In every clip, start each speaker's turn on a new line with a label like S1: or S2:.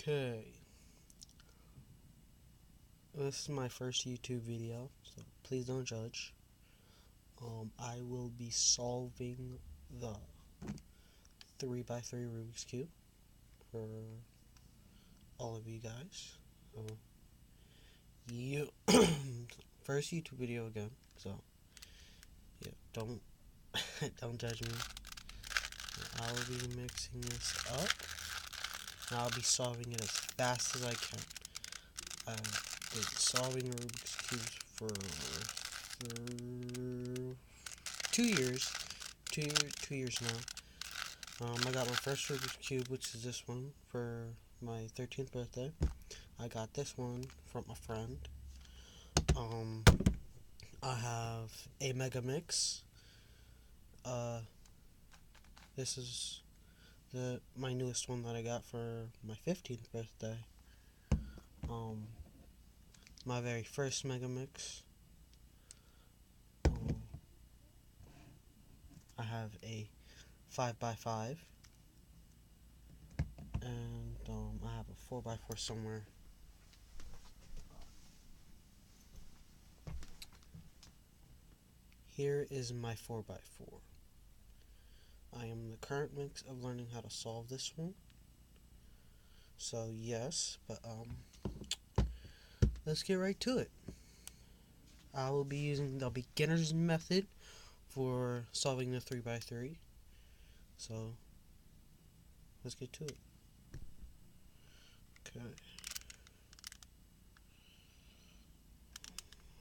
S1: Okay, this is my first YouTube video, so please don't judge. I will be solving the 3x3 Rubik's Cube for all of you guys. So, first YouTube video again, so yeah, don't don't judge me. I will be mixing this up, and I'll be solving it as fast as I can. I've been solving Rubik's Cubes for 2 years. 2 years now. I got my first Rubik's Cube, which is this one, for my 13th birthday. I got this one from a friend. I have a Mega Mix. This is my newest one that I got for my 15th birthday. My very first Mega Mix. I have a 5x5, and I have a 4x4 somewhere. Here is my 4x4. I am in the current mix of learning how to solve this one. So yes, but let's get right to it. I will be using the beginner's method for solving the 3x3. So let's get to it. Okay.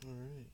S1: Alright.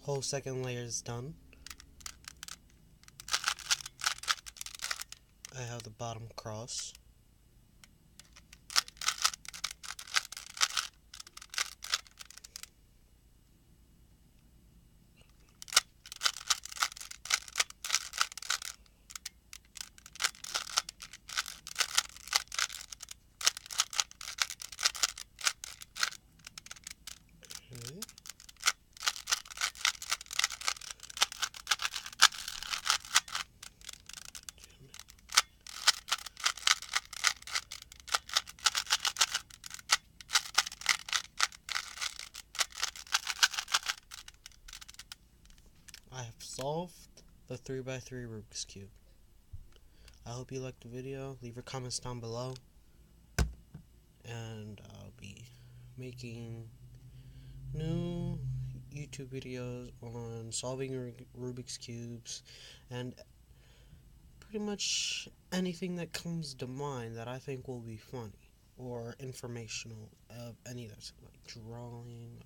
S1: Whole second layer is done. I have the bottom cross. Okay. I have solved the 3x3 Rubik's Cube. I hope you liked the video. Leave your comments down below. And I'll be making new YouTube videos on solving Rubik's Cubes and pretty much anything that comes to mind that I think will be funny or informational of any of that, like drawing,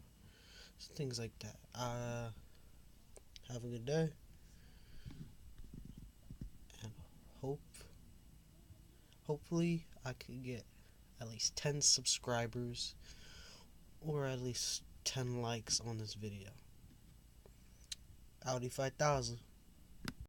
S1: things like that. Have a good day, and hopefully I could get at least 10 subscribers or at least 10 likes on this video. Audi 5000.